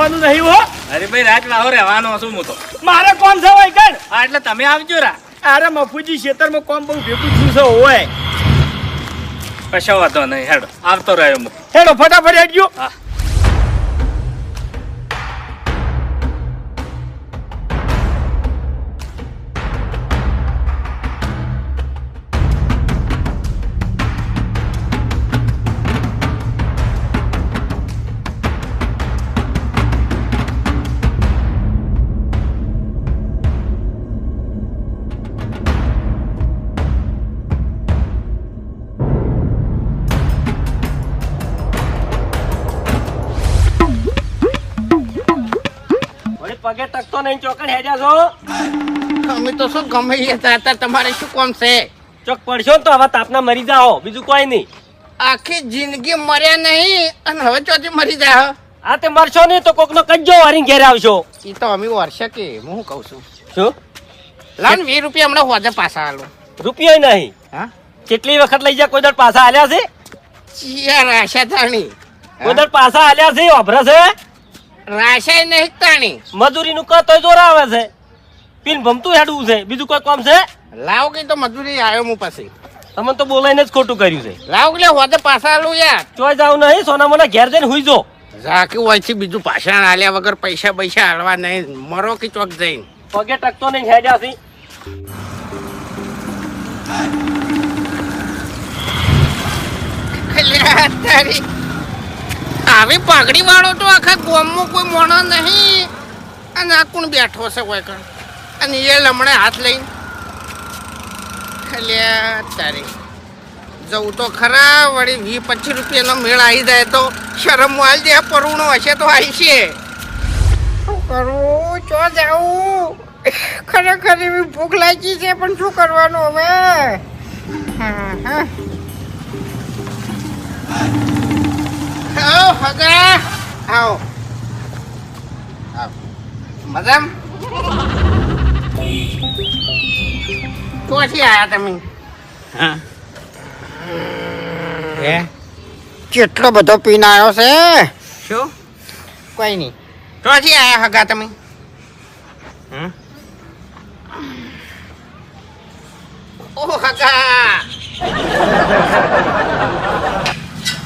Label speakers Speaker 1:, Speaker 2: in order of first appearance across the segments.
Speaker 1: જવાનું નહીં હો.
Speaker 2: અરે ભાઈ રાત લાવો રહેવાનો છું હું તો.
Speaker 1: મારે કોમ છે હોય કર.
Speaker 2: હા એટલે તમે આવજો રા.
Speaker 1: અરે મફુજી ખેતરમાં કોમ બહુ ભેગું થયું છે હોય.
Speaker 2: કશો વાંધો નહીં હેડો આવતો રહ્યો હું.
Speaker 1: હેડો ફટાફટ હેડજો.
Speaker 2: હા.
Speaker 1: પગે ટકતો નહીં ચોકડ હેડ્યા છો.
Speaker 3: અમે તો શું ગમે એ હતા, તમારે શું કામ છે?
Speaker 1: ચોક પડશો ને તો હવે તાપના મરી જાઓ, બીજું કોઈ નહીં.
Speaker 3: આખી જિંદગી મર્યા નહીં અને હવે ચોથી મરી જાય.
Speaker 1: આ તે મરશો નહીં તો કોકનો કજ્જો વારીને ઘેર આવશો.
Speaker 3: એ તો અમે વર્ષે કે હું શું કહું છું.
Speaker 1: શું
Speaker 3: લાવ 20 રૂપિયા હમણાં હોજે પાછા આલો.
Speaker 1: રૂપિયો નહીં.
Speaker 3: હા
Speaker 1: કેટલી વખત લઈ જા, કોઈ દર પાછા આલ્યા છે?
Speaker 3: ચિયા રાશા તાણી,
Speaker 1: કોઈ દર પાછા આલ્યા છે? વાપરે છે
Speaker 3: રાશાય નહીં તાણી.
Speaker 1: મજૂરી નું કર તોય જોર આવે છે. પીન ભમતું હેડવું છે, બીજું કોઈ કામ છે?
Speaker 3: લાવ કઈ તો મજૂરી આવ્યો હું પછી.
Speaker 1: તમે તો બોલાઈને જ ખોટું કર્યું છે.
Speaker 3: લાવ કે હોજે પાછા આલું યાર.
Speaker 1: ચોય જાવ નહીં, સોના મોના ઘેર જઈને હુઈ જો.
Speaker 3: ઝાકી હોય છે બીજું પાછા આલ્યા વગર પૈસા પૈસા હાલવા નહીં. મરો કે ચોક જઈને
Speaker 1: પગે ટકતો નહીં હેડ્યા છે.
Speaker 3: તારી આવી પાઘડી વાળો તો આખા ગામમાં કોઈ મોણો નહીં. અને આ કોણ બેઠો છે કોઈ કણ અને એ લમણે હાથ લઈને ખલ્યા તારી જવું તો ખરા. વળી 20-25 રૂપિયાનો મેળ આવી જાય તો શરમ વાલ દે. પરુણો હશે તો આવી છે. શું કરું, ચો જાઉં? ખરેખર એવી ભૂખ લાગી છે પણ શું કરવાનું હવે. હા હા આવો હગા, આવો મજામ. ક્યાંથી આયા તમે?
Speaker 2: હા
Speaker 3: હે કેટલો બધો પીને આવ્યો છે.
Speaker 2: શું?
Speaker 3: કોઈ નહીં. ક્યાંથી આયા હગા તમે? ઓ હગા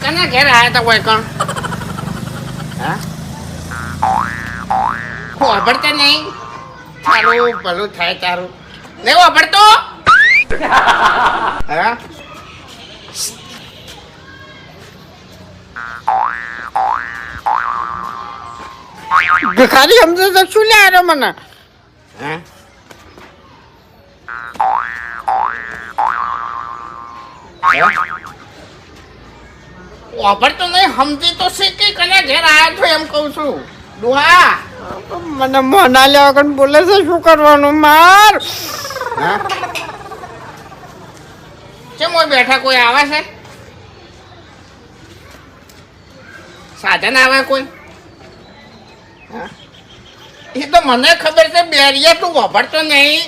Speaker 3: કના ઘેર આયા તા કોઈ કણ? હા વાપરતા નહીં. તારું ભલું થાય તારું નહીં વાપરતો. હા ભિખારી સમજો તો શું લે આવ્યો મને? હા વાપરતો નહીં. સમજી તો શીખી કને ઘેર આવ્યા છો એમ કહું છું. ડોહા મને મોના લેવા કણ બોલે છે. શું કરવાનું માર? હા કેમ હોય બેઠા? કોઈ આવે છે? સાધન આવે કોઈ? એ તો મને ખબર છે બેરિયા તું વાપરતો નહીં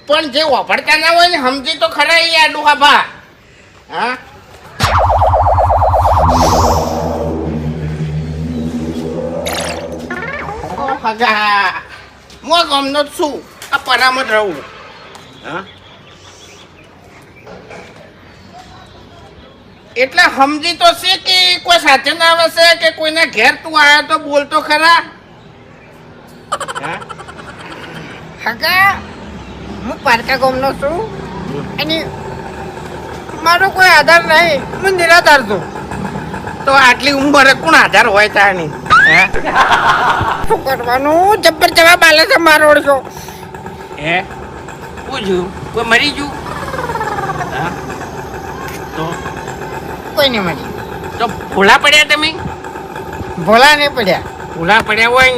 Speaker 3: પણ જે વાપરતા ના હોય ને સમજી તો ખરા યાર ડોહા ભા. હા હગા હું ગમનો જ છું. આ પરામત રહું. હા એટલે સમજી તો છે કે કોઈ સાધન આવે છે કે કોઈના ઘેર તું આવ્યો તો બોલતો ખરા. હગા હું પારકા ગામનો છું અને મારો કોઈ આધાર નહીં. હું નિરાધાર છું. તો આટલી ઉંમરે કોણ આધાર હોય તારની? શું કરવાનું? જબ્બર જવાબ આલે છે મારો ઓળખો. હે પૂછ્યું કોઈ મરી ગયું? તો કોઈ નહીં મરી. તો ભોલા પડ્યા તમે? ભોલા નહીં પડ્યા. ભોલા પડ્યા હોય